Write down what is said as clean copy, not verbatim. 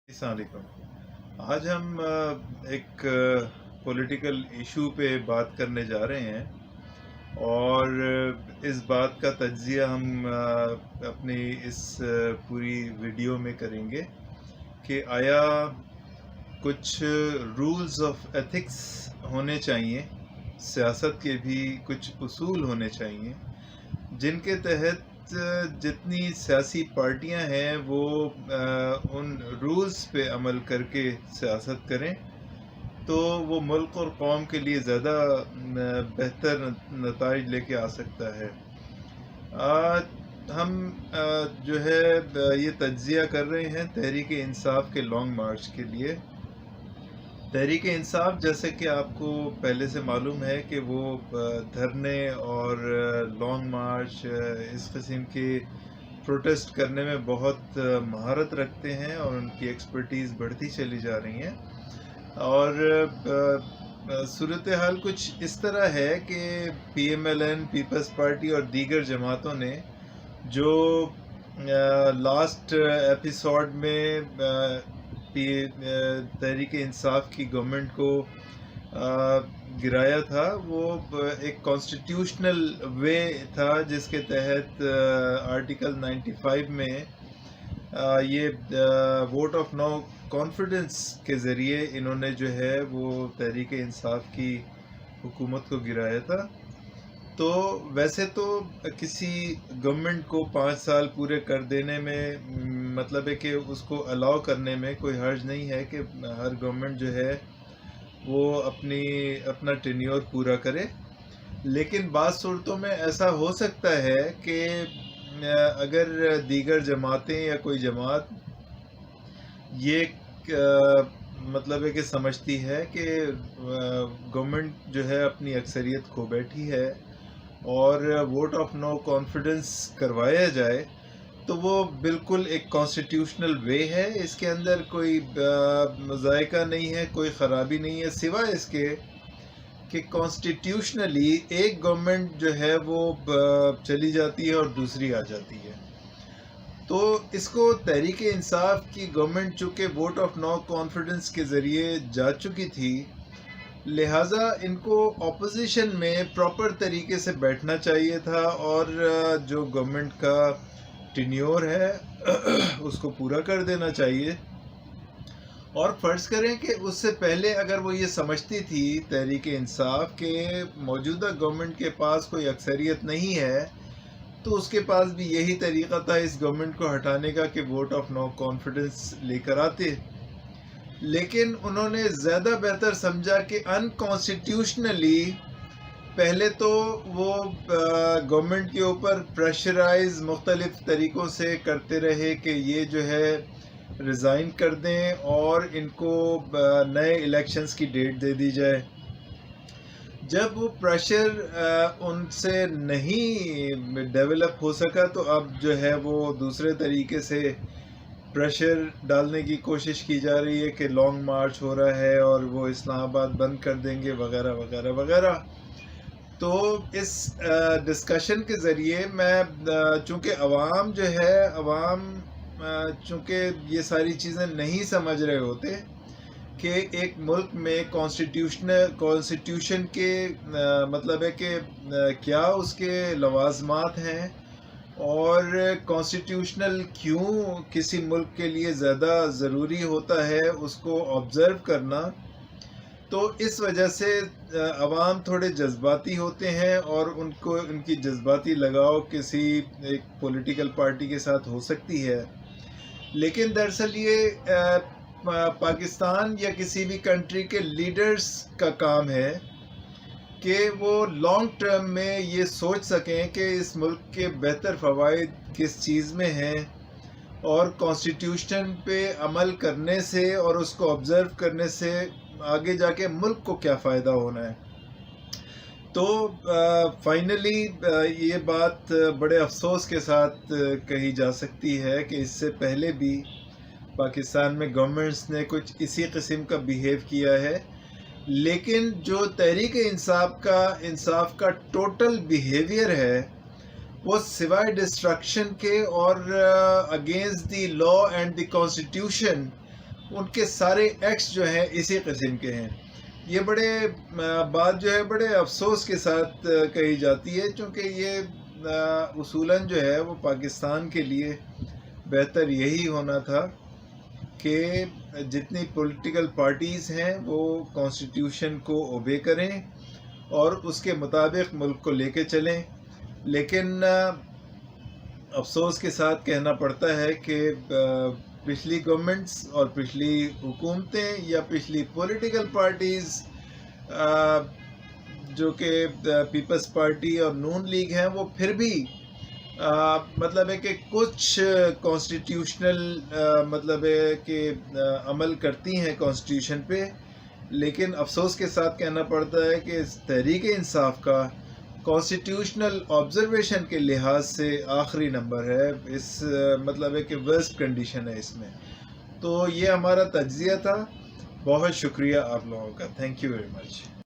السلام علیکم۔ آج ہم ایک پولیٹیکل ایشو پہ بات کرنے جا رہے ہیں اور اس بات کا تجزیہ ہم اپنی اس پوری ویڈیو میں کریں گے کہ آیا کچھ رولز آف ایتھکس ہونے چاہیے، سیاست کے بھی کچھ اصول ہونے چاہیے جن کے تحت جتنی سیاسی پارٹیاں ہیں وہ ان رولز پہ عمل کر کے سیاست کریں تو وہ ملک اور قوم کے لیے زیادہ بہتر نتائج لے کے آ سکتا ہے۔ ہم جو ہے یہ تجزیہ کر رہے ہیں تحریک انصاف کے لانگ مارچ کے لیے۔ تحریک انصاف جیسے کہ آپ کو پہلے سے معلوم ہے کہ وہ دھرنے اور لانگ مارچ اس قسم کے پروٹیسٹ کرنے میں بہت مہارت رکھتے ہیں اور ان کی ایکسپرٹیز بڑھتی چلی جا رہی ہیں، اور صورتحال کچھ اس طرح ہے کہ P M L N, Peoples Party اور دیگر جماعتوں نے جو لاسٹ ایپیسوڈ میں تحریک انصاف کی گورنمنٹ کو گرایا تھا، وہ ایک کانسٹیٹیوشنل وے تھا جس کے تحت آرٹیکل 95 میں یہ ووٹ آف نو کانفیڈنس کے ذریعے انہوں نے جو ہے وہ تحریک انصاف کی حکومت کو گرایا تھا۔ تو ویسے تو کسی گورنمنٹ کو 5 سال پورے کر دینے میں مطلب ہے کہ اس کو الاؤ کرنے میں کوئی حرج نہیں ہے کہ ہر گورنمنٹ جو ہے وہ اپنا ٹینیور پورا کرے، لیکن بعض صورتوں میں ایسا ہو سکتا ہے کہ اگر دیگر جماعتیں یا کوئی جماعت یہ مطلب ہے کہ سمجھتی ہے کہ گورنمنٹ جو ہے اپنی اکثریت کھو بیٹھی ہے اور ووٹ آف نو کانفیڈنس کروایا جائے، تو وہ بالکل ایک کانسٹیٹیوشنل وے ہے، اس کے اندر کوئی ذائقہ نہیں ہے، کوئی خرابی نہیں ہے، سوائے اس کے کہ کانسٹیٹیوشنلی ایک گورنمنٹ جو ہے وہ چلی جاتی ہے اور دوسری آ جاتی ہے۔ تو اس کو تحریک انصاف کی گورنمنٹ چونکہ ووٹ آف نو کانفیڈنس کے ذریعے جا چکی تھی، لہٰذا ان کو اپوزیشن میں پراپر طریقے سے بیٹھنا چاہیے تھا اور جو گورنمنٹ کا ٹینیور ہے اس کو پورا کر دینا چاہیے۔ اور فرض کریں کہ اس سے پہلے اگر وہ یہ سمجھتی تھی تحریک انصاف کہ موجودہ گورنمنٹ کے پاس کوئی اکثریت نہیں ہے، تو اس کے پاس بھی یہی طریقہ تھا اس گورنمنٹ کو ہٹانے کا کہ ووٹ آف نو کانفیڈنس لے کر آتے، لیکن انہوں نے زیادہ بہتر سمجھا کہ انکانسٹیٹیوشنلی پہلے تو وہ گورنمنٹ کے اوپر پریشرائز مختلف طریقوں سے کرتے رہے کہ یہ جو ہے ریزائن کر دیں اور ان کو نئے الیکشنز کی ڈیٹ دے دی جائے۔ جب وہ پریشر ان سے نہیں ڈیولپ ہو سکا تو اب جو ہے وہ دوسرے طریقے سے پریشر ڈالنے کی کوشش کی جا رہی ہے کہ لانگ مارچ ہو رہا ہے اور وہ اسلام آباد بند کر دیں گے وغیرہ وغیرہ وغیرہ۔ تو اس ڈسکشن کے ذریعے میں چونکہ عوام چونکہ یہ ساری چیزیں نہیں سمجھ رہے ہوتے کہ ایک ملک میں کانسٹیٹیوشن کے مطلب ہے کہ کیا اس کے لوازمات ہیں اور کانسٹیٹیوشنل کیوں کسی ملک کے لیے زیادہ ضروری ہوتا ہے اس کو آبزرو کرنا، تو اس وجہ سے عوام تھوڑے جذباتی ہوتے ہیں اور ان کی جذباتی لگاؤ کسی ایک پولیٹیکل پارٹی کے ساتھ ہو سکتی ہے، لیکن دراصل یہ پاکستان یا کسی بھی کنٹری کے لیڈرز کا کام ہے کہ وہ لانگ ٹرم میں یہ سوچ سکیں کہ اس ملک کے بہتر فوائد کس چیز میں ہیں اور کانسٹیٹیوشن پہ عمل کرنے سے اور اس کو آبزرو کرنے سے آگے جا کے ملک کو کیا فائدہ ہونا ہے۔ تو فائنلی یہ بات بڑے افسوس کے ساتھ کہی جا سکتی ہے کہ اس سے پہلے بھی پاکستان میں گورنمنٹس نے کچھ اسی قسم کا بیہیو کیا ہے، لیکن جو تحریک انصاف کا ٹوٹل بیہیویئر ہے وہ سوائے ڈسٹرکشن کے اور against the law and the constitution in کے سارے ایکٹس جو ہیں اسی قسم کے ہیں. یہ بات جو ہے بڑے افسوس کے ساتھ کہی جاتی ہے، چونکہ یہ اصولاً جو ہے وہ پاکستان کے لیے بہتر یہی ہونا تھا کہ جتنی پولیٹیکل پارٹیز ہیں وہ کانسٹیٹیوشن کو اوبے کریں اور اس کے مطابق ملک کو لے کے چلیں. لیکن افسوس کے ساتھ کہنا پڑتا ہے کہ پچھلی گورنمنٹس اور پچھلی حکومتیں یا پچھلی پولیٹیکل پارٹیز جو کہ پیپلز پارٹی اور نون لیگ ہیں، وہ پھر بھی مطلب ہے کہ کچھ کانسٹیٹیوشنل مطلب ہے کہ عمل کرتی ہیں کانسٹیٹیوشن پہ. لیکن افسوس کے ساتھ کہنا پڑتا ہے کہ تحریک انصاف کا کانسٹیٹیوشنل آبزرویشن کے لحاظ سے آخری نمبر ہے. اس مطلب ہے کہ ورسٹ کنڈیشن ہے اس میں. تو یہ ہمارا تجزیہ تھا. بہت شکریہ آپ لوگوں کا. Thank you very much.